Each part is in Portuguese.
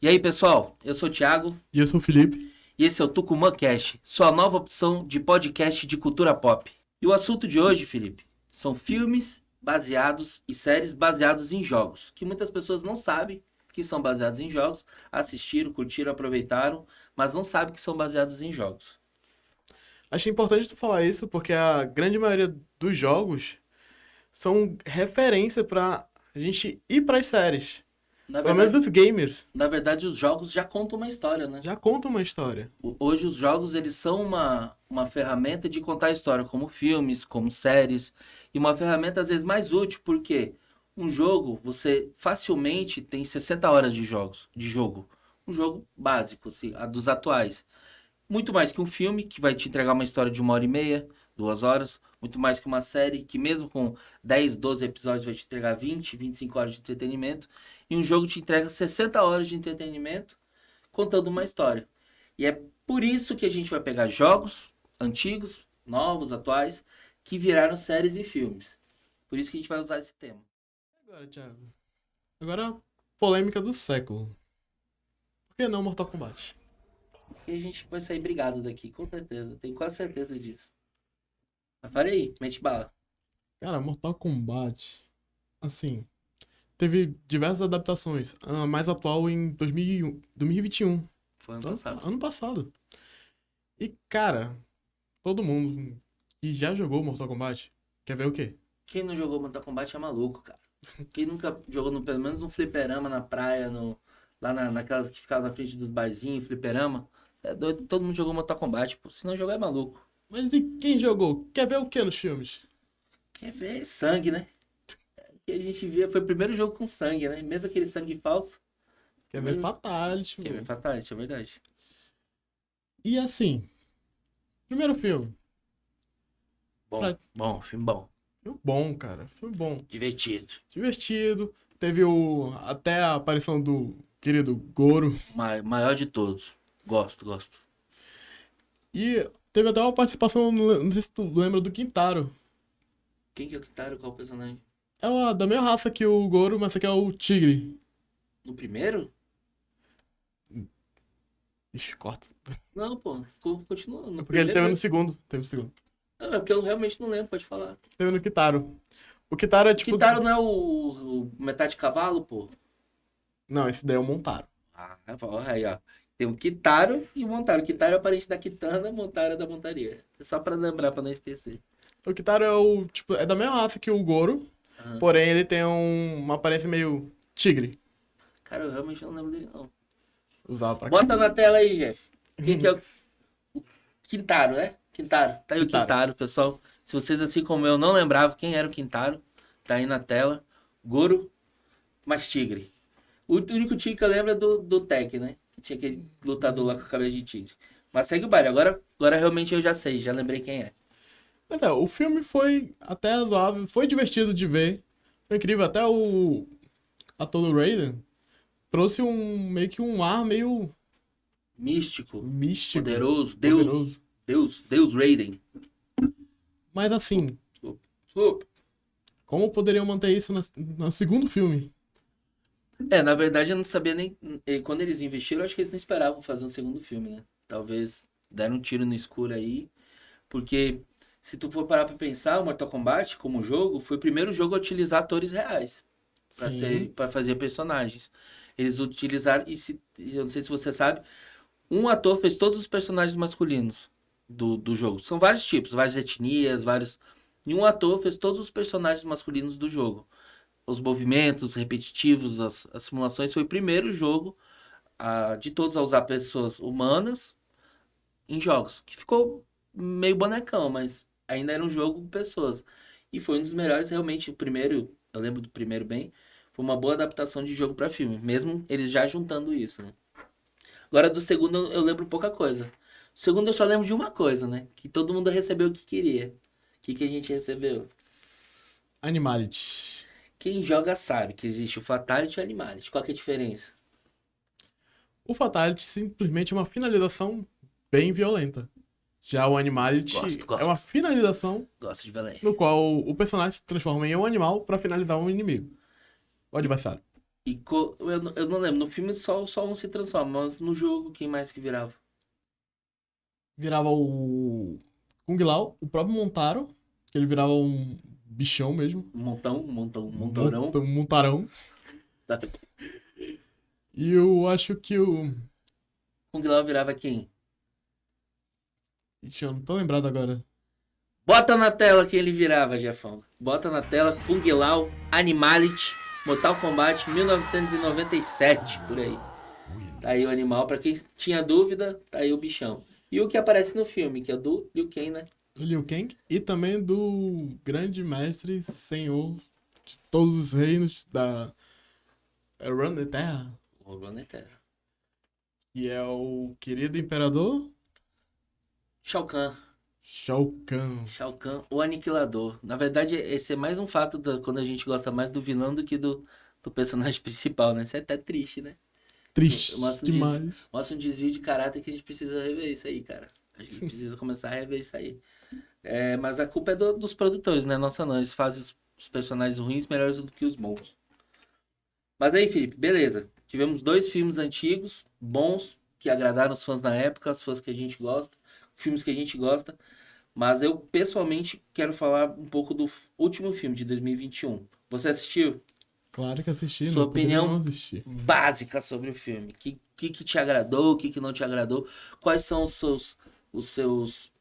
E aí, pessoal? Eu sou o Thiago E eu sou o Felipe. e esse é o Tucumã Cast, sua nova opção de podcast de cultura pop. E o assunto de hoje, Felipe, são filmes baseados e séries baseados em jogos, que muitas pessoas não sabem que são baseados em jogos, assistiram, curtiram, aproveitaram, mas não sabem que são baseados em jogos. Achei importante tu falar isso porque a grande maioria dos jogos são referência pra gente ir pras séries. Na Pelo menos verdade, os gamers na verdade, os jogos já contam uma história, né? já contam uma história. Hoje os jogos eles são uma ferramenta de contar história, como filmes, como séries, e uma ferramenta às vezes mais útil, porque um jogo você facilmente tem 60 horas de jogo. Um jogo básico, assim, a dos atuais. Muito mais que um filme, que vai te entregar uma história de 1 hora e meia, 2 horas. Muito mais que uma série, que mesmo com 10, 12 episódios vai te entregar 20, 25 horas de entretenimento. E um jogo te entrega 60 horas de entretenimento contando uma história. E é por isso que a gente vai pegar jogos antigos, novos, atuais, que viraram séries e filmes. Por isso que a gente vai usar esse tema. Agora, Thiago. Agora a polêmica do século. Por que não Mortal Kombat? E a gente vai sair brigado daqui, com certeza. Tenho quase certeza disso. Mas fala aí, mete bala. Cara, Mortal Kombat, assim, teve diversas adaptações. A mais atual em 2021, Foi ano passado. ano passado. E, cara, todo mundo que já jogou Mortal Kombat quer ver o quê? Quem não jogou Mortal Kombat é maluco, cara. Quem nunca jogou, pelo menos no fliperama, na praia, lá naquela que ficava na frente dos barzinhos, fliperama, é doido, todo mundo jogou Mortal Kombat, pô. Se não jogar é maluco. Mas e quem jogou? Quer ver o que nos filmes? Quer ver sangue, né? Que a gente via, foi o primeiro jogo com sangue, né? Mesmo aquele sangue falso. Quer ver Primeiro... Fatality, Quer ver mano. Fatality, é verdade. E assim, primeiro filme. Bom, Pra... bom, filme bom. Filme bom, cara. Filme bom. Divertido. Divertido. Teve até a aparição do querido Goro. Maior de todos. Gosto, gosto. E teve até uma participação, não sei se tu lembra, do Quintaro. Quem que é o Kitaro? Qual o personagem? Da mesma raça que o Goro, mas esse aqui é o Tigre. No primeiro? Ixi, corta. Não, pô. Continua. É No porque ele primeiro, teve né? no segundo. Teve no segundo. Não, é porque eu realmente não lembro, pode falar. Teve no Kitaro. O Kitaro é O tipo. Kitaro não é o metade de cavalo, pô? Não, esse daí é o Montaro. Ah, aí, ó. Tem o Kitaro e o Montaro. O Kitaro é o parente da Kitana, o Montaro é da montaria. É só pra lembrar, pra não esquecer. O Kitaro é o. Tipo, é da mesma raça que o Goro. Aham. Porém, ele tem uma aparência meio tigre. Cara, eu realmente não lembro dele, não. Usava pra cá. Bota na tela aí, Jeff. Quem que é o Quintaro, né? Quintaro. Tá aí o Kitaro. Quintaro, pessoal. Se vocês, assim como eu, não lembravam quem era o Quintaro, tá aí na tela. Goro, mais tigre. O único tigre que eu lembro é do Tech, né? Que tinha aquele lutador lá com a cabeça de tigre. Mas segue o baile. Agora realmente eu já sei, já lembrei quem é. Mas é, o filme foi até razoável, foi divertido de ver. Foi incrível, até o ator do Raiden trouxe meio que um ar meio Místico, místico, poderoso, poderoso. Deus Raiden. Mas assim, Desculpa. Desculpa. como poderiam manter isso no segundo filme? É, na verdade eu não sabia nem. Quando eles investiram, eu acho que eles não esperavam fazer um segundo filme, né? Talvez deram um tiro no escuro aí. Porque se tu for parar pra pensar, o Mortal Kombat, como jogo, foi o primeiro jogo a utilizar atores reais Sim, para fazer personagens. Eles utilizaram, eu não sei se você sabe, um ator fez todos os personagens masculinos do jogo. São vários tipos, várias etnias, vários. E um ator fez todos os personagens masculinos do jogo. Os movimentos repetitivos, as simulações, foi o primeiro jogo de todos a usar pessoas humanas em jogos. Que ficou meio bonecão, mas ainda era um jogo com pessoas. E foi um dos melhores, realmente, o primeiro, eu lembro do primeiro bem, foi uma boa adaptação de jogo para filme, mesmo eles já juntando isso, né? Agora do segundo eu lembro pouca coisa. O segundo eu só lembro de uma coisa, né? Que todo mundo recebeu o que queria. O que a gente recebeu? Animality. Quem joga sabe que existe o Fatality e o Animality. Qual que é a diferença? O Fatality simplesmente é uma finalização bem violenta. Já o Animality Gosto, é uma gosto. finalização Gosto de violência. no qual o personagem se transforma em um animal para finalizar um inimigo. O adversário. Eu não lembro, no filme só um se transforma, mas no jogo, quem mais que virava? Virava o Kung Lao, o próprio Montaro, que ele virava um bichão mesmo. Montorão. Montarão. E eu acho que o. Kung Lao virava quem? Ixi, eu não tô lembrado agora. Bota na tela quem ele virava, Jefão. Bota na tela Kung Lao, Animality, Mortal Kombat 1997, por aí. Tá aí o animal, pra quem tinha dúvida, tá aí o bichão. E o que aparece no filme, que é do Liu Kang, né? Do Liu Kang e também do grande mestre senhor de todos os reinos da Run da Terra. O Runetera. E é o querido imperador Shao Kahn. Shao Kahn. Shao Kahn, o Aniquilador. Na verdade, esse é mais um fato quando a gente gosta mais do vilão do que do personagem principal, né? Isso é até triste, né? Triste Mostra demais. mostra um desvio de caráter que a gente precisa rever isso aí, cara. A gente precisa começar a rever isso aí. É, mas a culpa é dos produtores, né? Nossa, não. Eles fazem os personagens ruins melhores do que os bons. Mas aí, Felipe, beleza. Tivemos dois filmes antigos, bons, que agradaram os fãs na época, os fãs que a gente gosta, filmes que a gente gosta. Mas eu, pessoalmente, quero falar um pouco do último filme de 2021. Você assistiu? Claro que assisti, Sua não poderia não opinião assistir. básica sobre o filme. O que te agradou, o que não te agradou? Quais são os seus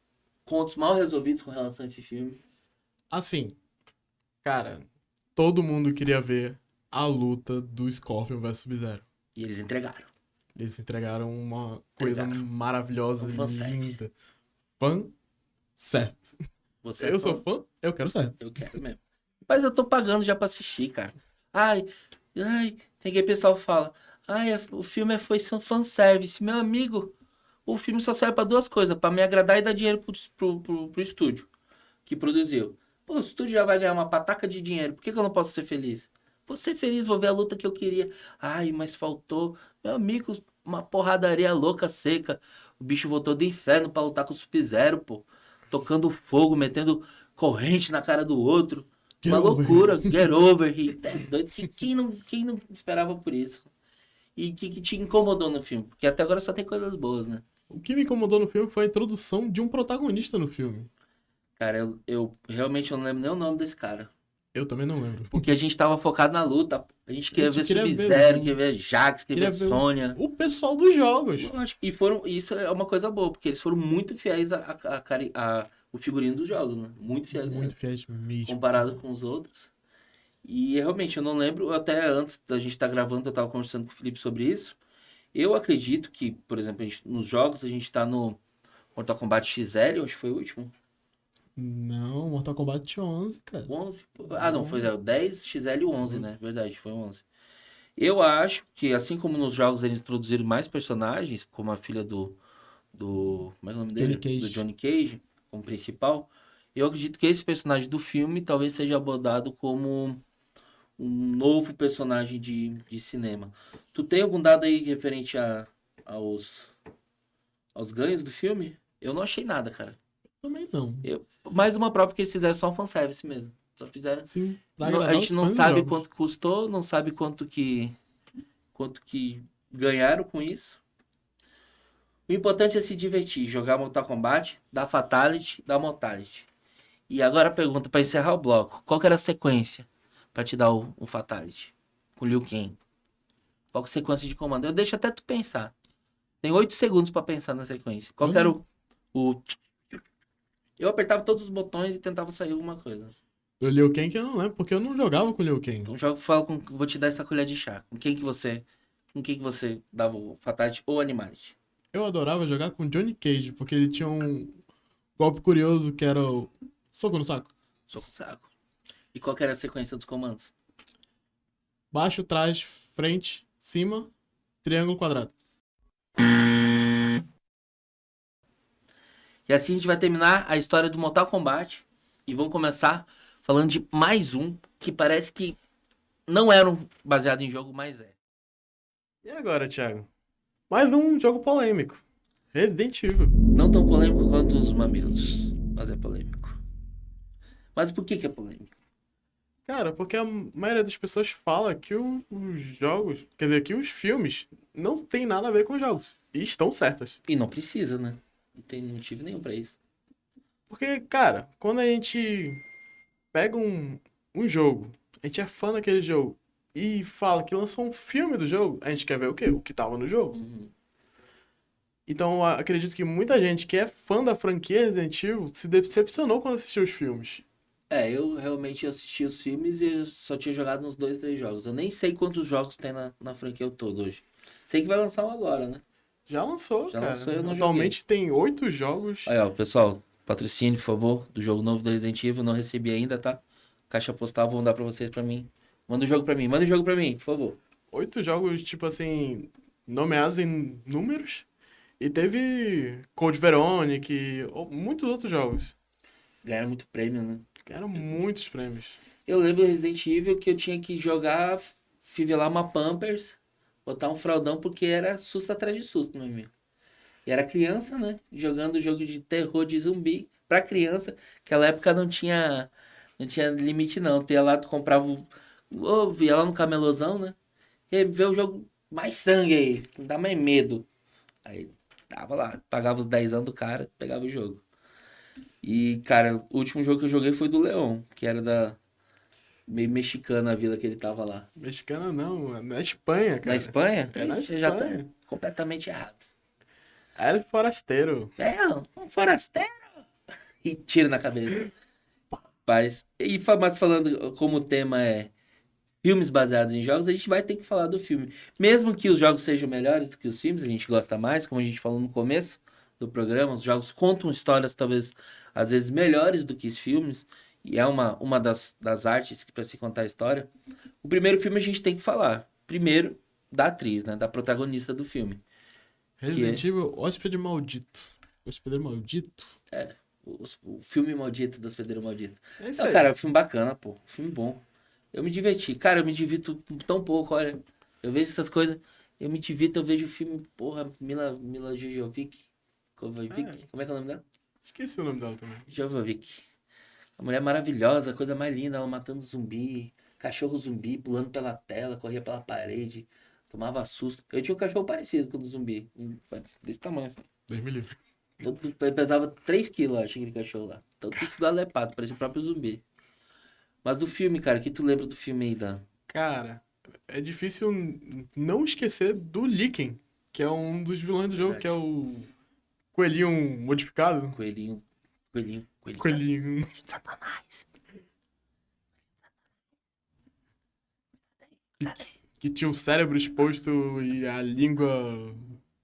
pontos mal resolvidos com relação a esse filme? Assim, cara, todo mundo queria ver a luta do Scorpion vs Sub-Zero. E eles entregaram. Eles entregaram uma coisa maravilhosa, Um fanservice. linda. Fã certo. Você é Eu fã? sou fã, eu quero certo. Eu quero mesmo. Mas eu tô pagando já pra assistir, cara. Ai, ai, tem que o pessoal fala. Ai, o filme foi fanservice. Meu amigo, o filme só serve pra duas coisas: pra me agradar e dar dinheiro pro estúdio que produziu. Pô, o estúdio já vai ganhar uma pataca de dinheiro. Por que eu não posso ser feliz? Vou ser feliz, vou ver a luta que eu queria. Ai, mas faltou. Meu amigo, uma porradaria louca, seca. O bicho voltou do inferno pra lutar com o Sub-Zero, pô. Tocando fogo, metendo corrente na cara do outro. Get Uma over loucura. here. Get over here. Tá doido. Quem não esperava por isso? E o que te incomodou no filme? Porque até agora só tem coisas boas, né? O que me incomodou no filme foi a introdução de um protagonista no filme. Cara, eu realmente não lembro nem o nome desse cara. Eu também não lembro. Porque a gente tava focado na luta. A gente queria ver queria ver Sub-Zero, o- queria ver Jax, queria ver Sônia. o pessoal dos jogos. Eu acho que isso é uma coisa boa, porque eles foram muito fiéis o figurino dos jogos, né? Muito fiéis mesmo, Muito fiéis mesmo. comparado com os outros. E realmente, eu não lembro, até antes da gente estar gravando, eu tava conversando com o Felipe sobre isso. Eu acredito que, por exemplo, nos jogos, a gente tá no Mortal Kombat XL, acho que foi o último. Não, Mortal Kombat 11, cara. O 11? Ah, não, foi o 10 XL e o 11, né? Verdade, foi o 11. Eu acho que, assim como nos jogos eles introduziram mais personagens, como a filha como é o nome dele? Johnny Cage. Do Johnny Cage, como principal, eu acredito que esse personagem do filme talvez seja abordado como um novo personagem de cinema. Tu tem algum dado aí referente aos, aos ganhos do filme? Eu não achei nada, cara. Também não. Mais uma prova que eles fizeram só um fanservice mesmo. Só fizeram. Sim, pra A agradar gente os não fãs dos sabe jogos. quanto custou, não sabe quanto que ganharam com isso. O importante é se divertir, jogar Mortal Kombat, dar Fatality, dar Mortality. E agora a pergunta para encerrar o bloco: qual que era a sequência para te dar o Fatality? Com o Liu Kang. Qual que é a sequência de comando? Eu deixo até tu pensar. Tem 8 segundos para pensar na sequência. Qual que era o. Eu apertava todos os botões e tentava sair alguma coisa. Do Liu Kang eu não lembro, porque eu não jogava com o Liu Kang. Então vou te dar essa colher de chá. Com quem que você dava o Fatality ou Animality? Eu adorava jogar com Johnny Cage, porque ele tinha um golpe curioso que era o soco no saco. Soco no saco. E qual que era a sequência dos comandos? Baixo, trás, frente, cima, triângulo, quadrado. E assim a gente vai terminar a história do Mortal Kombat. E vamos começar falando de mais um que parece que não era baseado em jogo, mas é. E agora, Thiago? Mais um jogo polêmico. Resident Evil. Não tão polêmico quanto os mamilos, mas é polêmico. Mas por que é polêmico? Cara, porque a maioria das pessoas fala que os jogos, quer dizer, que os filmes não tem nada a ver com os jogos. E estão certas. E não precisa, né? Não tem motivo nenhum pra isso. Porque, cara, quando a gente pega um jogo, a gente é fã daquele jogo e fala que lançou um filme do jogo, a gente quer ver o quê? O que tava no jogo. Uhum. Então, eu acredito que muita gente que é fã da franquia Resident Evil se decepcionou quando assistiu os filmes. Eu realmente assisti os filmes e eu só tinha jogado uns 2, 3 jogos. Eu nem sei quantos jogos tem na franquia toda hoje. Sei que vai lançar um agora, né? Já lançou, Já cara. lançou e eu não joguei. Atualmente tem 8 jogos. Aí, ó, pessoal, patrocínio, por favor, do jogo novo do Resident Evil. Não recebi ainda, tá? Caixa postal, vou mandar pra vocês, pra mim. Manda o jogo pra mim, manda o jogo pra mim, por favor. 8 jogos, tipo assim, nomeados em números. E teve Code Veronic e muitos outros jogos. Ganharam muito prêmio, né? Eram muitos prêmios. Eu lembro do Resident Evil que eu tinha que jogar, fivelar uma Pampers, botar um fraldão, porque era susto atrás de susto, meu amigo. E era criança, né? Jogando jogo de terror de zumbi. Pra criança, aquela época não tinha limite não. Tu ia lá, tu comprava, via lá no camelozão, né? E aí vê o jogo mais sangue aí, não dá mais medo. Aí tava lá, pagava os 10 anos do cara, pegava o jogo. E, cara, o último jogo que eu joguei foi do Leon, que era da meio mexicana a vila que ele tava lá. Mexicana não, é na Espanha, Na cara. Espanha? É na Ixi, já tá Espanha. completamente errado. El Forasteiro. Um forasteiro! E tiro na cabeça. Mas falando como o tema é filmes baseados em jogos, a gente vai ter que falar do filme. Mesmo que os jogos sejam melhores do que os filmes, a gente gosta mais, como a gente falou no começo do programa, os jogos contam histórias talvez às vezes melhores do que os filmes, e é uma das artes que para se contar a história. O primeiro filme a gente tem que falar. Primeiro, da atriz, né? Da protagonista do filme. Que Resident é Evil, Hóspede Maldito. Hospedeiro Maldito? o filme maldito do Hospedeiro Maldito. É isso Não, aí. cara, é um filme bacana, pô. Filme bom. Eu me diverti. Cara, eu me divirto tão pouco, olha. Eu vejo essas coisas, eu me divirto, eu vejo o filme, porra, Mila Jojovic. É, Como é que é o nome dela? esqueci o nome dela também. Jovovic. A mulher maravilhosa, a coisa mais linda, ela matando zumbi, cachorro zumbi, pulando pela tela, corria pela parede, tomava susto. Eu tinha um cachorro parecido com o do zumbi, desse tamanho assim. Deus me livre. Ele pesava 3 quilos, acho, aquele cachorro lá. Todo esgualepado, parecia o próprio zumbi. Mas do filme, cara, o que tu lembra do filme aí, Dan? Cara, é difícil não esquecer do Licken, que é um dos vilões do jogo, que é Verdade. o coelhinho modificado. Coelhinho, coelhinho. Coelhinho. Satanás. Que, que tinha o cérebro exposto e a língua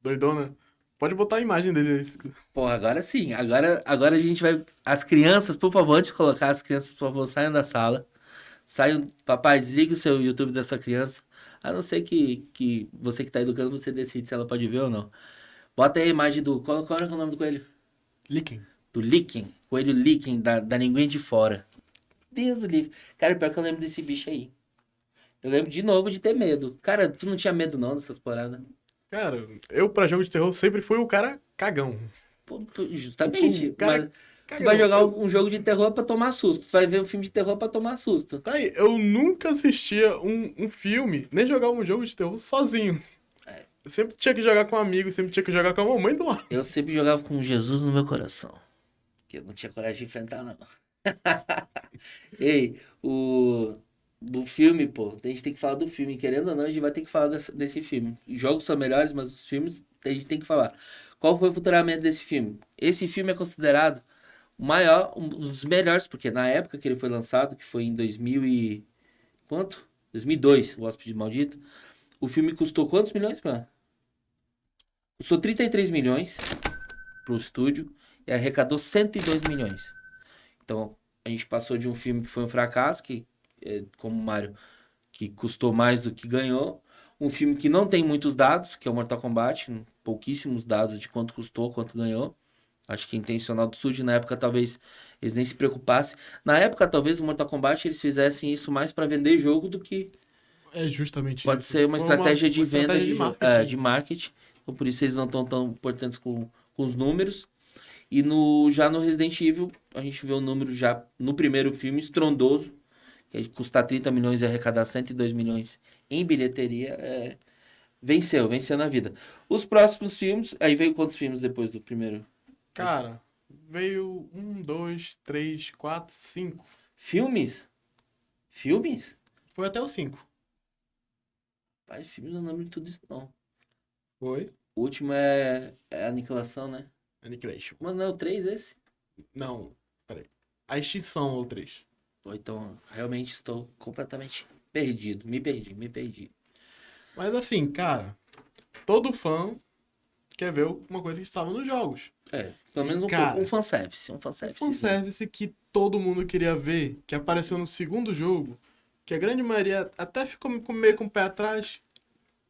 doidona. Pode botar a imagem dele aí. Pô, agora sim. Agora a gente vai. As crianças, por favor, antes de colocar, as crianças, por favor, saiam da sala. Saiam. Papai, desliga o seu YouTube dessa criança. A não ser que você que tá educando, você decide se ela pode ver ou não. Bota aí a imagem do. Qual é o nome do coelho? Licken. Do Licking. Coelho Licking, da linguinha de fora. Deus do livre. Cara, pior que eu lembro desse bicho aí. Eu lembro de novo de ter medo. Cara, tu não tinha medo não dessas paradas? Cara, eu pra jogo de terror sempre fui o cara cagão. Pô, O justamente. cara Mas tu vai cagão. jogar um jogo de terror pra tomar susto. Tu vai ver um filme de terror pra tomar susto. Tá aí, eu nunca assistia um filme, nem jogava um jogo de terror sozinho. Eu sempre tinha que jogar com um amigo, sempre tinha que jogar com a mamãe do lado. Eu sempre jogava com Jesus no meu coração. Que eu não tinha coragem de enfrentar, não. Ei, do filme, pô, a gente tem que falar do filme. Querendo ou não, a gente vai ter que falar desse filme. Os jogos são melhores, mas os filmes a gente tem que falar. Qual foi o futuramento desse filme? Esse filme é considerado o maior, um dos melhores, porque na época que ele foi lançado, que foi em 2000 e... Quanto? 2002, o Hóspede Maldito. O filme custou quantos milhões, mano? Custou 33 milhões pro estúdio e arrecadou 102 milhões. Então, a gente passou de um filme que foi um fracasso, que, como o Mario, que custou mais do que ganhou. Um filme que não tem muitos dados, que é o Mortal Kombat, pouquíssimos dados de quanto custou, quanto ganhou. Acho que é intencional do estúdio. Na época, talvez, eles nem se preocupassem. Na época, talvez, o Mortal Kombat, eles fizessem isso mais para vender jogo do que É justamente pode isso. ser uma Foi estratégia de uma venda estratégia de, de marketing. de marketing. Então, por isso eles não estão tão importantes com os números. E já no Resident Evil, a gente vê o número já no primeiro filme estrondoso, que custar 30 milhões e arrecadar 102 milhões em bilheteria, venceu na vida. Os próximos filmes, aí veio quantos filmes depois do primeiro? Cara, veio 1, 2, 3, 4, 5. Filmes? Filmes? Foi até o 5. Pai, filmes eu não lembro de tudo isso, não. Foi? O último é Aniquilação, né? Annihilation. Mas não é o 3 esse? Não, peraí. A extinção ou 3. Pô, então, realmente estou completamente perdido. Me perdi. Mas assim, cara, todo fã quer ver uma coisa que estava nos jogos. Pelo E, menos um pouco. cara, Um fanservice. Um um fanservice. fanservice que todo mundo queria ver, que apareceu no segundo jogo, que a grande maioria até ficou meio com o pé atrás,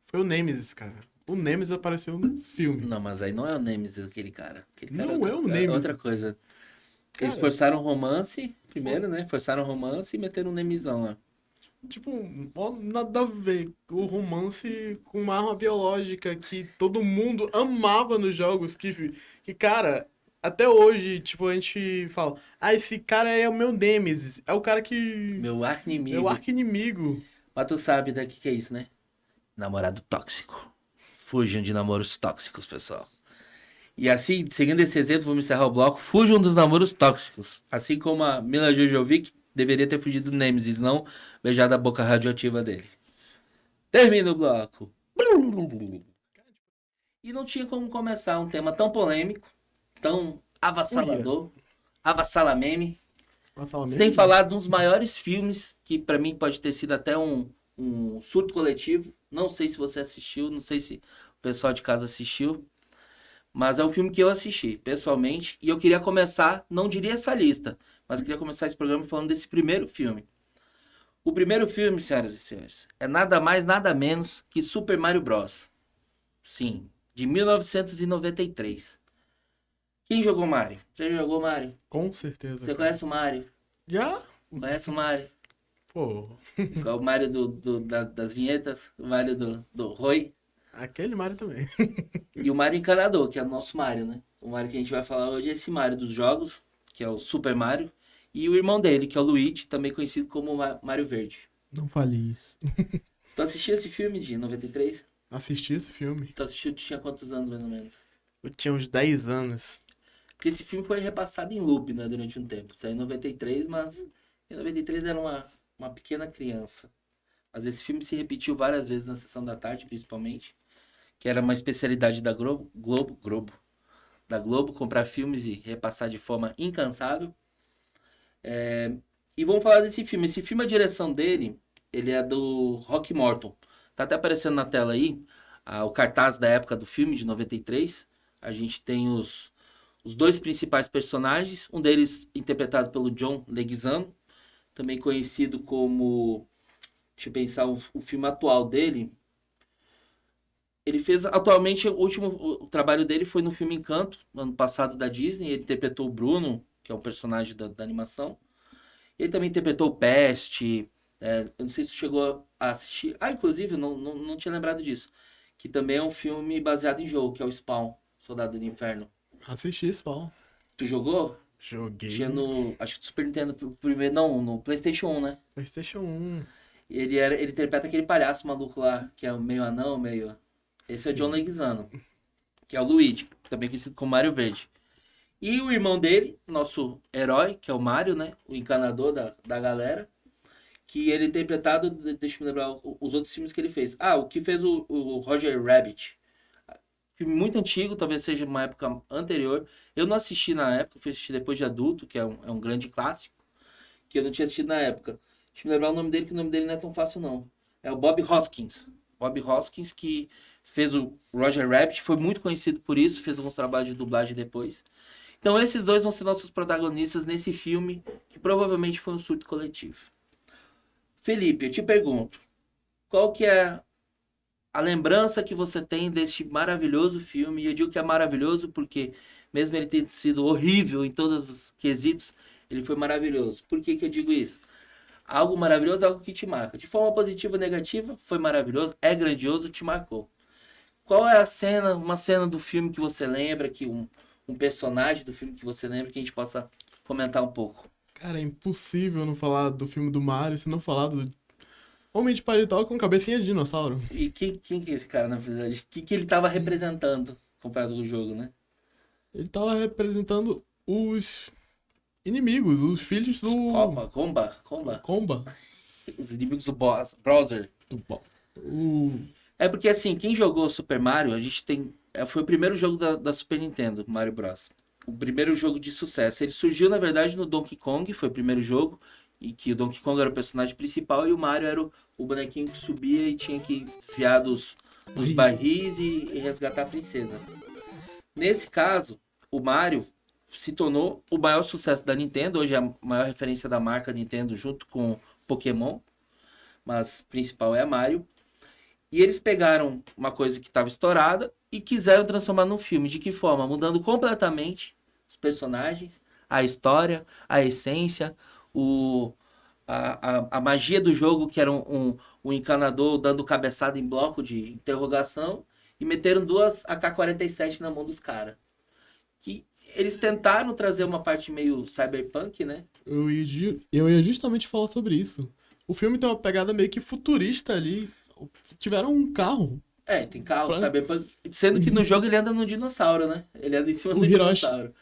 foi o Nemesis, cara. O Nemesis apareceu no filme. Não, mas aí não é o Nemesis aquele cara. Aquele cara Não é o é outra Nemesis. coisa. Eles Cara, forçaram o romance, primeiro, né? Forçaram o romance e meteram um Nemezão lá. tipo, ó, nada a ver. O romance com uma arma biológica que todo mundo amava nos jogos. Que, cara, até hoje, tipo, a gente fala: ah, esse cara é o meu Nemesis. É o cara que. Meu É o arqui-inimigo. arqui-inimigo. Mas tu sabe daqui que é isso, né? Namorado tóxico. Fujam de namoros tóxicos, pessoal. E assim, seguindo esse exemplo, vamos encerrar o bloco. Fujam dos namoros tóxicos. Assim como a Mila Jojovic deveria ter fugido do Nemesis, não beijado a boca radioativa dele. Termina o bloco. E não tinha como começar um tema tão polêmico, tão Uia. avassalador, avassalameme, Nossa, ela sem mesmo? falar de um dos maiores filmes, que pra mim pode ter sido até um surto coletivo. Não sei se você assistiu, não sei se o pessoal de casa assistiu, mas é um filme que eu assisti, pessoalmente, e eu queria começar, não diria essa lista, mas queria começar esse programa falando desse primeiro filme. O primeiro filme, senhoras e senhores, é nada mais, nada menos que Super Mario Bros. Sim, de 1993. Quem jogou Mario? Você já jogou Mario? Com certeza, Você cara. conhece o Mario? Já? Conhece o Mario? Pô, Qual é o Mario das vinhetas? O Mario do Roy? aquele Mario também. E o Mario Encanador, que é o nosso Mario, né? O Mario que a gente vai falar hoje é esse Mario dos jogos, que é o Super Mario. E o irmão dele, que é o Luigi, também conhecido como Mario Verde. Não fale isso. Tu assistiu esse filme de 93? Assisti esse filme. Tu assistiu, tu tinha quantos anos, mais ou menos? Eu tinha uns 10 anos. Porque esse filme foi repassado em loop, né, durante um tempo. Saiu em 93, mas em 93 era uma pequena criança. Mas esse filme se repetiu várias vezes na sessão da tarde, principalmente, que era uma especialidade da da Globo, comprar filmes e repassar de forma incansável. E vamos falar desse filme. Esse filme, a direção dele, ele é do Rock Morton. Tá até aparecendo na tela aí, o cartaz da época do filme, de 93. A gente tem os dois principais personagens, um deles interpretado pelo John Leguizamo, também conhecido como, deixa eu pensar, o filme atual dele. Ele fez, atualmente, o trabalho dele foi no filme Encanto, no ano passado da Disney. Ele interpretou o Bruno, que é um personagem da animação. Ele também interpretou o Peste. Eu não sei se você chegou a assistir. Ah, inclusive, não tinha lembrado disso. Que também é um filme baseado em jogo, que é o Spawn, Soldado do Inferno. Assisti esse pau. Tu jogou? Joguei Tinha no. Acho que no Super Nintendo primeiro. Não, no PlayStation 1, né? PlayStation 1. Ele interpreta aquele palhaço maluco lá, que é meio anão, meio. Esse é o John Sim. Leguizamo, que é o Luigi, também conhecido como Mario Verde. E o irmão dele, nosso herói, que é o Mario, né? O encanador da galera. Que ele é interpretado, deixa eu me lembrar os outros filmes que ele fez. Ah, o que fez o Roger Rabbit. Filme muito antigo, talvez seja uma época anterior. Eu não assisti na época, fui assistir depois de adulto, que é um grande clássico, que eu não tinha assistido na época. Deixa eu me lembrar o nome dele, que o nome dele não é tão fácil, não. É o Bob Hoskins. Bob Hoskins, que fez o Roger Rabbit, foi muito conhecido por isso, fez alguns trabalhos de dublagem depois. Então esses dois vão ser nossos protagonistas nesse filme, que provavelmente foi um surto coletivo. Felipe, eu te pergunto, qual que é a lembrança que você tem deste maravilhoso filme? E eu digo que é maravilhoso porque, mesmo ele tendo sido horrível em todos os quesitos, ele foi maravilhoso. Por que que eu digo isso? Algo maravilhoso é algo que te marca. De forma positiva ou negativa, foi maravilhoso, é grandioso, te marcou. Qual é a cena, uma cena do filme que você lembra, que um personagem do filme que você lembra, que a gente possa comentar um pouco? Cara, é impossível não falar do filme do Mario se não falar do Homem de Paletó com cabecinha de dinossauro. E quem que é esse cara, na verdade? O que ele tava representando comparado com o jogo, né? Ele tava representando os inimigos, os filhos do Comba. Komba. Os inimigos do boss, Browser. O... É porque assim, quem jogou Super Mario, a gente tem. Foi o primeiro jogo da Super Nintendo, Mario Bros. O primeiro jogo de sucesso. Ele surgiu, na verdade, no Donkey Kong, foi o primeiro jogo. E que o Donkey Kong era o personagem principal e o Mario era o bonequinho que subia e tinha que desviar dos barris e resgatar a princesa. Nesse caso, o Mario se tornou o maior sucesso da Nintendo. Hoje é a maior referência da marca Nintendo junto com Pokémon. Mas principal é a Mario. E eles pegaram uma coisa que estava estourada e quiseram transformar num filme. De que forma? Mudando completamente os personagens, a história, a essência, a magia do jogo, que era um encanador dando cabeçada em bloco de interrogação, e meteram duas AK-47 na mão dos caras. Que eles tentaram trazer uma parte meio cyberpunk, né? Eu ia justamente falar sobre isso. O filme tem uma pegada meio que futurista ali. Tiveram um carro. É, tem carro, Pra- cyberpunk. Sendo que no jogo ele anda num dinossauro, né? Ele anda em cima O do Hiroshi. dinossauro.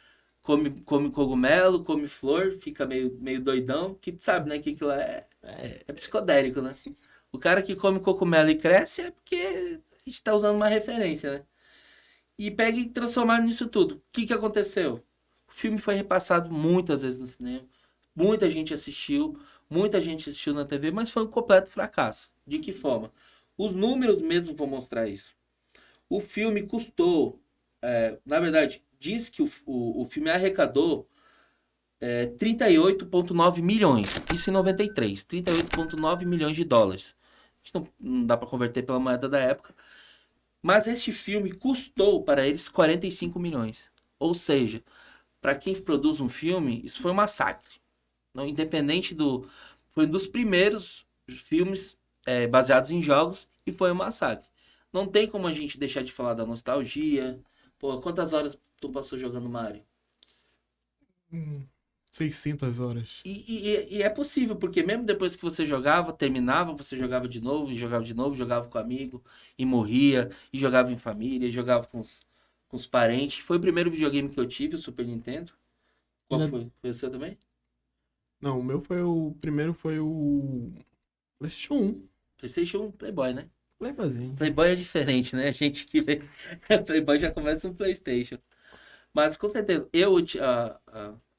Come cogumelo, come flor, fica meio doidão. Que tu sabe, né? Que aquilo é psicodélico, né? O cara que come cogumelo e cresce é porque a gente tá usando uma referência, né? E pega e transformaram nisso tudo. O que que aconteceu? O filme foi repassado muitas vezes no cinema. Muita gente assistiu na TV, mas foi um completo fracasso. De que forma? Os números mesmo vão mostrar isso. O filme custou, na verdade, diz que o filme arrecadou 38,9 milhões. Isso em 93. 38,9 milhões de dólares. A gente não dá para converter pela moeda da época. Mas este filme custou para eles 45 milhões. Ou seja, para quem produz um filme, isso foi um massacre. Não, independente do. Foi um dos primeiros filmes baseados em jogos e foi um massacre. Não tem como a gente deixar de falar da nostalgia. Pô, quantas horas tu passou jogando Mario? hum, 600 horas. E é possível, porque mesmo depois que você jogava, terminava, você jogava de novo, e jogava de novo, jogava com amigo, e morria, e jogava em família, e jogava com os parentes. Foi o primeiro videogame que eu tive, o Super Nintendo. Qual Ele é- foi? Foi o seu também? Não, o meu foi o. Primeiro foi o. PlayStation 1. PlayStation 1, Playboy, né? Playboyzinho. Playboy é diferente, né? A gente que vê. Playboy já começa no PlayStation. Mas com certeza,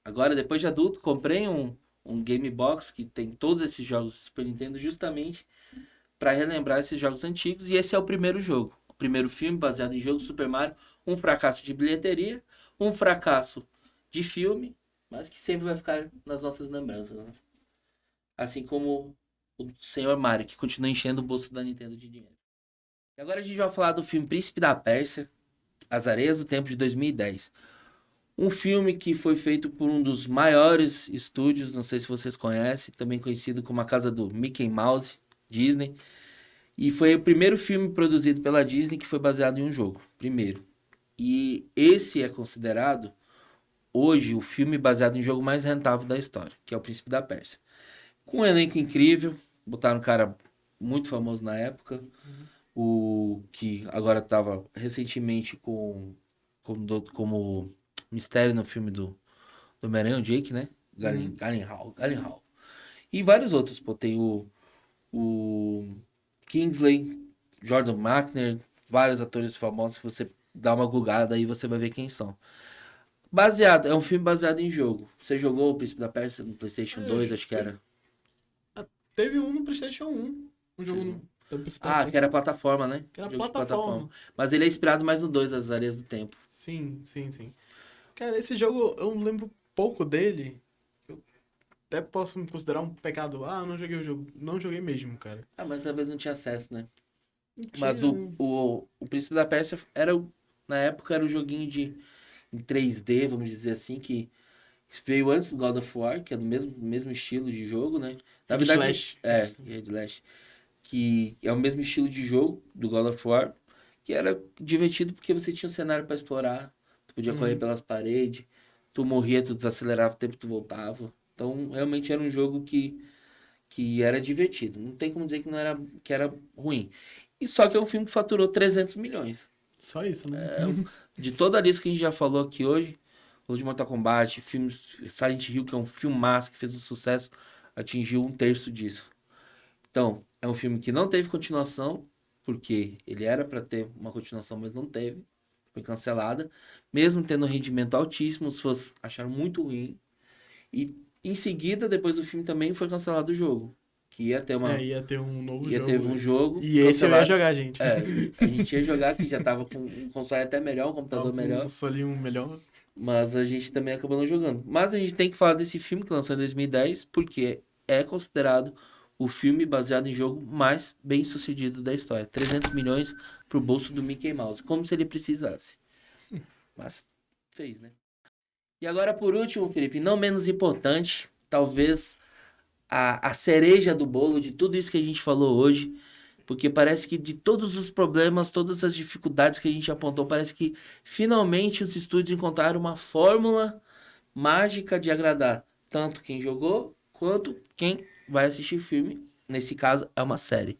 agora, depois de adulto, comprei um Game Box que tem todos esses jogos do Super Nintendo justamente para relembrar esses jogos antigos. E esse é o primeiro jogo. O primeiro filme baseado em jogo Super Mario. Um fracasso de bilheteria, um fracasso de filme, mas que sempre vai ficar nas nossas lembranças, né? Assim como o Senhor Mario, que continua enchendo o bolso da Nintendo de dinheiro. E agora a gente vai falar do filme Príncipe da Pérsia, As Areias do Tempo de 2010. Um filme que foi feito por um dos maiores estúdios, não sei se vocês conhecem, também conhecido como a casa do Mickey Mouse, Disney. E foi o primeiro filme produzido pela Disney que foi baseado em um jogo. Primeiro. E esse é considerado, hoje, o filme baseado em jogo mais rentável da história, que é o Príncipe da Pérsia. Com um elenco incrível, botaram um cara muito famoso na época, o que agora estava recentemente como mistério no filme do Homem-Aranha, o Jake, né? Uhum. Gyllenhaal. E vários outros, pô. Tem o Kingsley, Jordan McNair, vários atores famosos que você dá uma gugada aí você vai ver quem são. É um filme baseado em jogo. Você jogou o Príncipe da Pérsia no PlayStation É, 2, acho que era. teve um no PlayStation 1. Um jogo do Príncipe da Ah, que Pérsia, era plataforma, né? que era Jogo de plataforma. plataforma. Mas ele é inspirado mais no 2, As Areias do Tempo. Sim, sim, sim. Cara, esse jogo eu lembro pouco dele. Eu até posso me considerar um pecado. Ah, eu não joguei o jogo. Não joguei mesmo, cara. Ah, mas talvez não tinha acesso, né? Não Mas tinha. o Príncipe da Pérsia na época era o joguinho em 3D, vamos dizer assim, que veio antes do God of War, que é do mesmo estilo de jogo, né? Na Hack verdade, Slash. Red Last, que é o mesmo estilo de jogo do God of War, que era divertido porque você tinha um cenário para explorar, tu podia correr Uhum. pelas paredes, tu morria, tu desacelerava o tempo, tu voltava. Então, realmente era um jogo que era divertido. Não tem como dizer que não era, que era ruim. E só que é um filme que faturou 300 milhões. Só isso, né? De toda a lista que a gente já falou aqui hoje, falou de Mortal Kombat, filmes Silent Hill, que é um filmaço que fez um sucesso, atingiu um terço disso. Então, é um filme que não teve continuação, porque ele era para ter uma continuação, mas não teve. Foi cancelada. Mesmo tendo um rendimento altíssimo, os fãs acharam muito ruim. E em seguida, depois do filme também foi cancelado o jogo. Que ia ter uma. Ia ter um novo Ia jogo. ter um jogo. E esse eu ia jogar, gente. É, a gente ia jogar, que já tava com um console até melhor, um computador melhor. Um solinho melhor. Mas a gente também acabou não jogando. Mas a gente tem que falar desse filme que lançou em 2010, porque é considerado o filme baseado em jogo mais bem sucedido da história. 300 milhões pro bolso do Mickey Mouse. Como se ele precisasse. Mas fez, né? E agora, por último, Felipe, não menos importante, talvez a cereja do bolo de tudo isso que a gente falou hoje, porque parece que de todos os problemas, todas as dificuldades que a gente apontou, parece que finalmente os estúdios encontraram uma fórmula mágica de agradar tanto quem jogou quanto quem vai assistir o filme. Nesse caso, é uma série.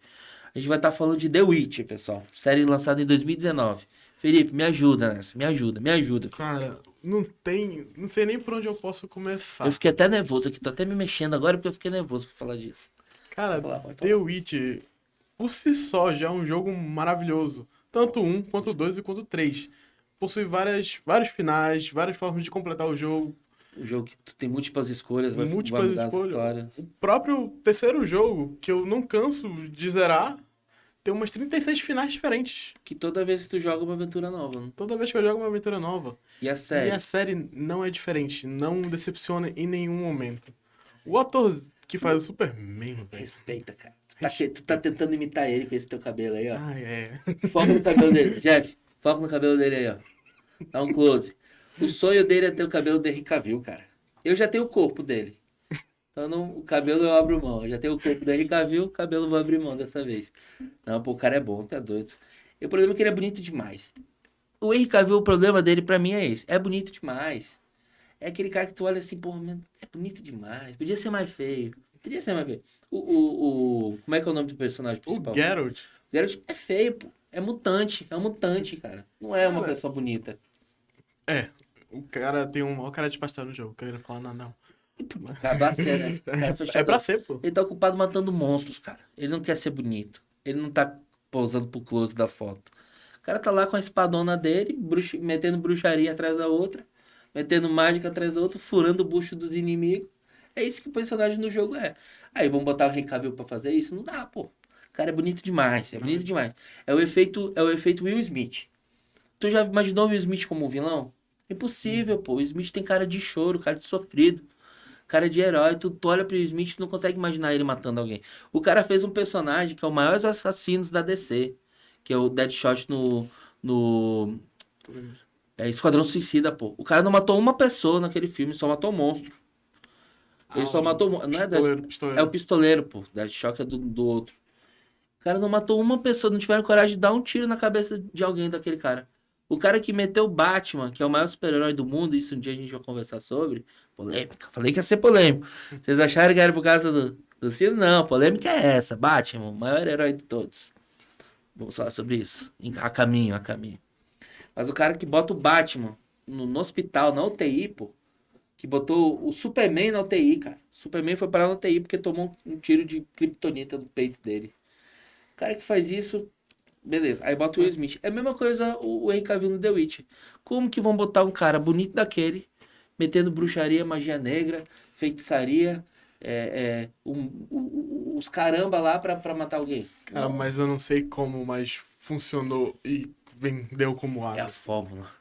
A gente vai estar falando de The Witcher, pessoal. Série lançada em 2019. Felipe, me ajuda nessa. Me ajuda, me ajuda. Cara, não sei nem por onde eu posso começar. Eu fiquei até nervoso aqui. Tô até me mexendo agora porque eu fiquei nervoso pra falar disso. Cara, Pode falar. The Witcher, por si só, já é um jogo maravilhoso. Tanto o 1, quanto o 2 e quanto o 3. Possui vários finais, várias formas de completar o jogo. Um jogo que tu tem múltiplas escolhas, vai Múltiplas mudar as escolhas. histórias. O próprio terceiro jogo, que eu não canso de zerar, tem umas 36 finais diferentes. Que toda vez que tu joga uma aventura nova. Né? Toda vez que eu jogo uma aventura nova. E a série? E a série não é diferente, não decepciona em nenhum momento. O ator que faz o Superman, velho. Respeita, cara. Tu tá tentando imitar ele com esse teu cabelo aí, ó. Ai, é. Foca no cabelo dele. Jeff, foca no cabelo dele aí, ó. Dá um close. O sonho dele é ter o cabelo do Henry Cavill, cara. Eu já tenho o corpo dele. Então o cabelo eu abro mão. Eu já tenho o corpo do Henry Cavill, o cabelo eu vou abrir mão dessa vez. Não, pô, o cara é bom, tá doido. E o problema é que ele é bonito demais. O Henry Cavill, o problema dele pra mim é esse. É bonito demais. É aquele cara que tu olha assim, porra, é bonito demais. Podia ser mais feio. Podia ser mais feio. Como é que é o nome do personagem O principal? Geralt. O Geralt é feio, pô. É mutante. É um mutante, cara. Não é uma Cara, pessoa bonita. O cara tem um maior cara de pastel no jogo. Quero falar, não. Cara, bacana, né? Cara É fechadão. pra ser, pô. Ele tá ocupado matando monstros, cara. Ele não quer ser bonito. Ele não tá posando pro close da foto. O cara tá lá com a espadona dele, metendo bruxaria atrás da outra, metendo mágica atrás da outra, furando o bucho dos inimigos. É isso que o personagem no jogo é. Aí vamos botar o Henry Cavill pra fazer isso? Não dá, pô. O cara é bonito demais, é bonito demais. É o efeito Will Smith. Tu já imaginou o Will Smith como um vilão? Impossível, pô. O Will Smith tem cara de choro, cara de sofrido. Cara de herói, tu olha pro Will Smith e não consegue imaginar ele matando alguém. O cara fez um personagem que é o maior assassino da DC, que é o Deadshot no Esquadrão Suicida, pô. O cara não matou uma pessoa naquele filme, só matou um monstro. Ele só matou... Não é, Pistoleiro. é o pistoleiro, pô. Deadshot é do outro. O cara não matou uma pessoa, não tiveram coragem de dar um tiro na cabeça de alguém daquele cara. O cara que meteu o Batman, que é o maior super-herói do mundo, isso um dia a gente vai conversar sobre. Polêmica. Falei que ia ser polêmico. Vocês acharam que era por causa do filme? Não, polêmica é essa. Batman, o maior herói de todos. Vamos falar sobre isso. A caminho. Mas o cara que bota o Batman no hospital, na UTI, pô. Que botou o Superman na UTI, cara. O Superman foi parar na UTI porque tomou um tiro de kryptonita no peito dele. O cara que faz isso... Beleza, aí bota o Will Smith. É a mesma coisa o Henry Cavill no The Witcher. Como que vão botar um cara bonito daquele, metendo bruxaria, magia negra, feitiçaria, os caramba lá pra matar alguém? Cara, mas eu não sei como, mas funcionou e vendeu como É água. a fórmula.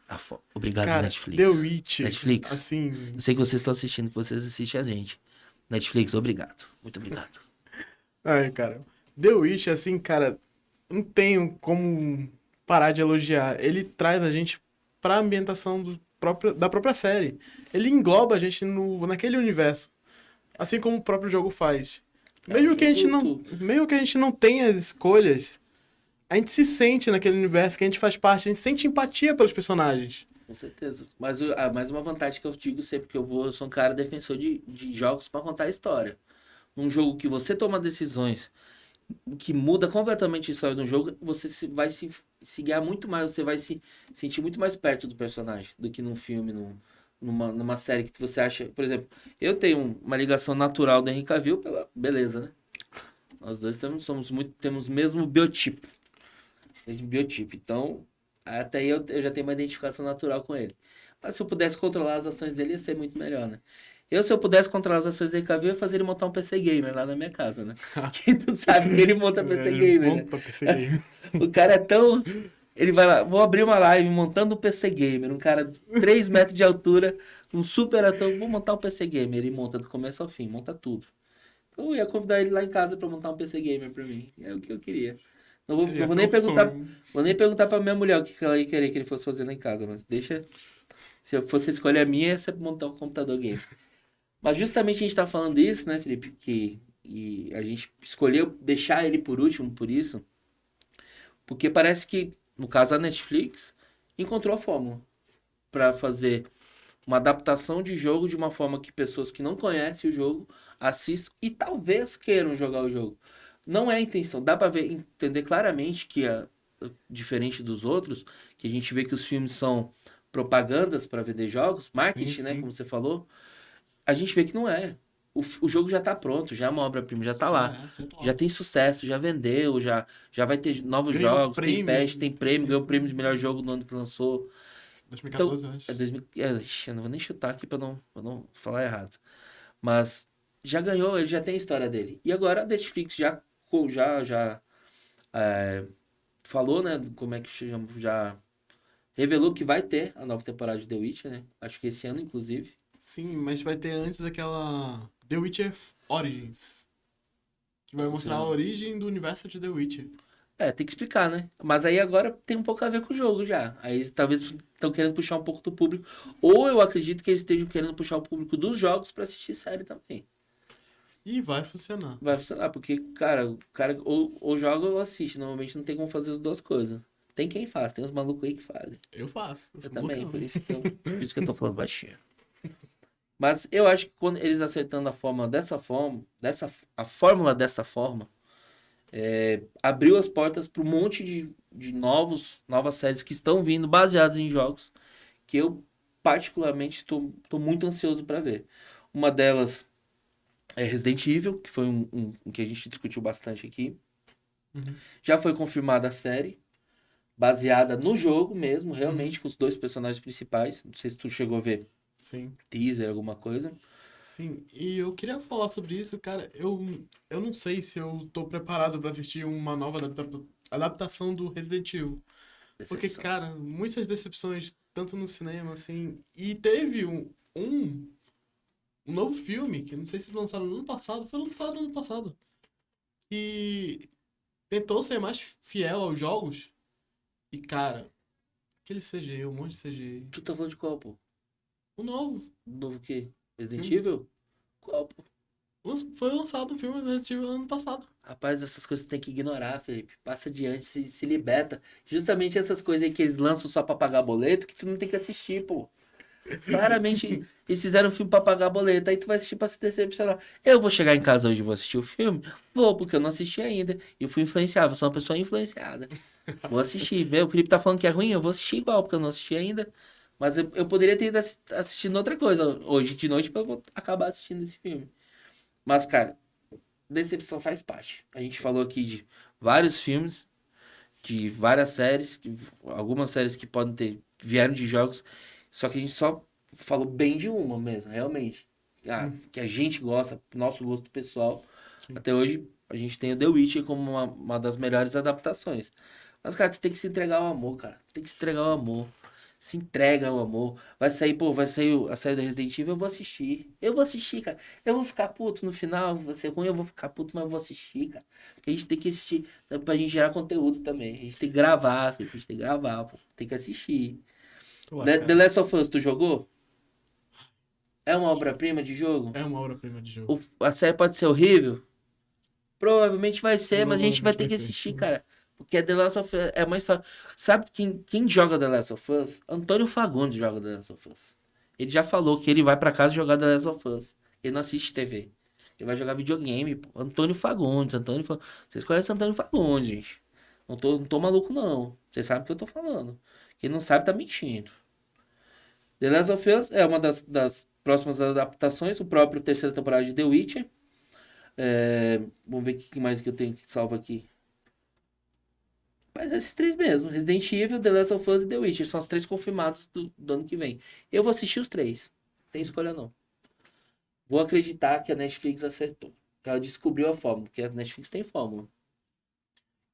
Obrigado, Cara, Netflix. The Witch, Netflix. assim... Eu sei que vocês estão assistindo, que vocês assistem a gente. Netflix, obrigado. Muito obrigado. Ai, cara. The Witch, assim, cara, não tenho como parar de elogiar. Ele traz a gente pra ambientação da própria série. Ele engloba a gente naquele universo. Assim como o próprio jogo faz. Mesmo que a gente não tenha as escolhas, a gente se sente naquele universo, que a gente faz parte, a gente sente empatia pelos personagens. Com certeza. Mas mais uma vantagem que eu digo sempre que eu sou um cara defensor de jogos para contar a história. Um jogo que você toma decisões que muda completamente a história do jogo, você vai se guiar muito mais, você vai se sentir muito mais perto do personagem do que num filme, numa série que você acha. Por exemplo, eu tenho uma ligação natural do Henry Cavill pela beleza, né? Nós dois temos o mesmo biotipo. Mesmo biotipo. Então, até aí eu já tenho uma identificação natural com ele. Mas se eu pudesse controlar as ações dele, ia ser muito melhor, né? Se eu pudesse controlar as ações dele, eu ia fazer ele montar um PC Gamer lá na minha casa, né? Quem tu sabe que ele monta PC Ele Gamer, né? monta PC Game. O cara é tão. Ele vai lá, vou abrir uma live montando um PC Gamer. Um cara de 3 metros de altura, um super ator, vou montar um PC Gamer. Ele monta do começo ao fim, monta tudo. Então eu ia convidar ele lá em casa pra montar um PC Gamer pra mim. É o que eu queria. Não vou nem perguntar. Vou nem perguntar pra minha mulher o que ela ia querer que ele fosse fazer lá em casa, mas deixa. Se eu fosse escolher a minha, ia ser montar um computador game. Mas justamente a gente tá falando isso, né, Felipe? E a gente escolheu deixar ele por último por isso. Porque parece que, no caso da Netflix, encontrou a fórmula para fazer uma adaptação de jogo de uma forma que pessoas que não conhecem o jogo assistam e talvez queiram jogar o jogo. Não é a intenção, dá para ver, entender claramente que diferente dos outros, que a gente vê que os filmes são propagandas para vender jogos, Sim, marketing, né, sim. como você falou, a gente vê que não é. O jogo já tá pronto, já é uma obra-prima, já tá lá. Já tá Já lá. tem sucesso, já vendeu, já vai ter novos Ganhou jogos, tem patch, prêmios. tem prêmio, ganhou o prêmio de melhor jogo no ano que lançou. Então, 2014, eu acho. é 2000, ixi, eu não vou nem chutar aqui pra não falar errado. Mas já ganhou, ele já tem a história dele. E agora a Netflix já falou, né, como é que chama, já revelou que vai ter a nova temporada de The Witcher, né? Acho que esse ano, inclusive. Sim, mas vai ter antes aquela The Witcher Origins, que vai mostrar a origem do universo de The Witcher. Tem que explicar, né? Mas aí agora tem um pouco a ver com o jogo já. Aí talvez estão querendo puxar um pouco do público. Ou eu acredito que eles estejam querendo puxar o público dos jogos pra assistir série também. E vai funcionar. Vai funcionar, porque, cara, o cara ou joga ou assiste. Normalmente não tem como fazer as duas coisas. Tem quem faz, tem uns malucos aí que fazem. Eu faço, eu Eu sou também, loucão. por isso que eu tô falando baixinho. Mas eu acho que quando eles acertando a forma dessa forma, a fórmula dessa forma, abriu as portas para um monte de novas séries que estão vindo baseadas em jogos que eu particularmente tô muito ansioso para ver. Uma delas é Resident Evil, que foi um que a gente discutiu bastante aqui. Uhum, Já foi confirmada a série, baseada no jogo mesmo, uhum. realmente, com os dois personagens principais. Não sei se tu chegou a ver Sim, teaser, alguma coisa. sim. E eu queria falar sobre isso, cara. Eu não sei se eu tô preparado pra assistir uma nova adaptação do Resident Evil. Porque, Decepção. cara, muitas decepções, tanto no cinema, assim. E teve um novo filme, que eu não sei se lançaram no ano passado, foi lançado no ano passado. Que tentou ser mais fiel aos jogos. E, cara, aquele CGI, um monte de CGI. Tu tá falando de qual, pô? O novo Novo quê? Resident filme. Evil? Qual, pô? Foi lançado um filme do Resident Evil ano passado. Rapaz, essas coisas tu tem que ignorar, Felipe. Passa adiante, se liberta. Justamente essas coisas aí que eles lançam só pra pagar boleto, que tu não tem que assistir, pô. Claramente, eles fizeram um filme pra pagar boleto, aí tu vai assistir pra se decepcionar. Eu vou chegar em casa hoje e vou assistir o filme? Vou, porque eu não assisti ainda. E eu fui influenciável, sou uma pessoa influenciada. Vou assistir. Meu, o Felipe tá falando que é ruim, eu vou assistir igual, porque eu não assisti ainda. Mas eu poderia ter ido assistindo outra coisa hoje de noite, mas eu vou acabar assistindo esse filme. Mas, cara, decepção faz parte. A gente falou aqui de vários filmes, de várias séries, algumas séries que podem ter, vieram de jogos, só que a gente só falou bem de uma mesmo, realmente. Ah, Hum, que a gente gosta, nosso gosto pessoal. sim. Até hoje a gente tem o The Witcher como uma das melhores adaptações. Mas, cara, tu tem que se entregar ao amor, cara. Tem que se entregar ao amor. Se entrega ao amor. Vai sair a série do Resident Evil, eu vou assistir. Eu vou assistir, cara. Eu vou ficar puto no final, vai ser ruim, eu vou ficar puto, mas eu vou assistir, cara. Porque a gente tem que assistir, né, pra gente gerar conteúdo também. A gente tem que gravar, filho. A gente tem que gravar, pô. Tem que assistir. Tô The lascado. Last of Us, tu jogou? É uma obra-prima de jogo? É uma obra-prima de jogo. A série pode ser horrível? Provavelmente vai ser, mas a gente vai Provavelmente ter vai que ser. assistir, cara. Porque The Last of Us é uma história. Sabe quem joga The Last of Us? Antônio Fagundes joga The Last of Us. Ele já falou que ele vai pra casa jogar The Last of Us. Ele não assiste TV. Ele vai jogar videogame, pô. Antônio Fagundes, Vocês conhecem Antônio Fagundes, gente. Não tô maluco, não. Vocês sabem o que eu tô falando. Quem não sabe tá mentindo. The Last of Us é uma das próximas adaptações. O próprio terceira temporada de The Witcher. Vamos ver o que mais que eu tenho que salvo aqui. Mas esses três mesmo. Resident Evil, The Last of Us e The Witcher. São os três confirmados do ano que vem. Eu vou assistir os três. Não tem escolha, não. Vou acreditar que a Netflix acertou. Que ela descobriu a fórmula. Porque a Netflix tem fórmula.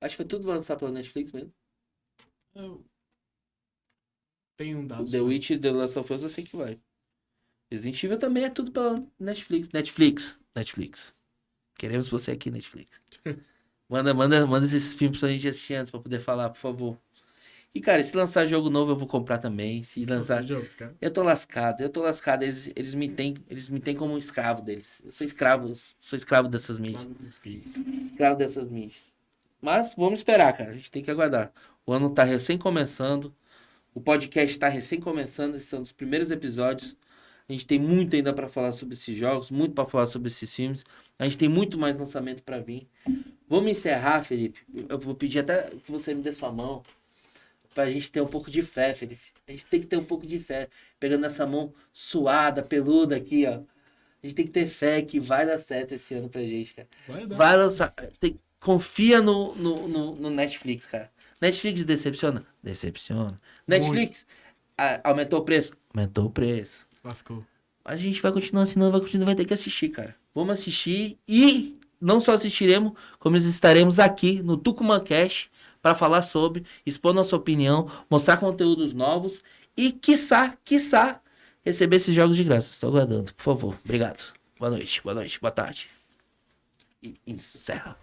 Acho que foi tudo lançado pela Netflix mesmo. Tem um dado. O The Witcher e The Last of Us eu sei que vai. Resident Evil também é tudo pela Netflix. Netflix. Queremos você aqui, Netflix. Manda esses filmes pra gente assistir antes pra poder falar, por favor. E, cara, se lançar jogo novo eu vou comprar também. Se lançar... Eu tô lascado. Eles me têm como um escravo deles. Eu sou escravo dessas mídias. Escravo dessas mídias. Mas vamos esperar, cara. A gente tem que aguardar. O ano tá recém começando. O podcast tá recém começando. Esses são os primeiros episódios. A gente tem muito ainda pra falar sobre esses jogos. Muito pra falar sobre esses filmes. A gente tem muito mais lançamento pra vir. Vamos encerrar, Felipe. Eu vou pedir até que você me dê sua mão. Pra gente ter um pouco de fé, Felipe. A gente tem que ter um pouco de fé. Pegando essa mão suada, peluda aqui, ó. A gente tem que ter fé que vai dar certo esse ano pra gente, cara. Vai lançar. Confia no Netflix, cara. Netflix decepciona? Decepciona. Netflix aumentou o preço? Aumentou o preço. Lascou. Mas a gente vai continuar assinando, vai ter que assistir, cara. Vamos assistir e não só assistiremos, como estaremos aqui no Tucumã Cash para falar sobre, expor nossa opinião, mostrar conteúdos novos e, quiçá, receber esses jogos de graça. Estou aguardando, por favor. Obrigado. Boa noite, boa tarde. E encerra.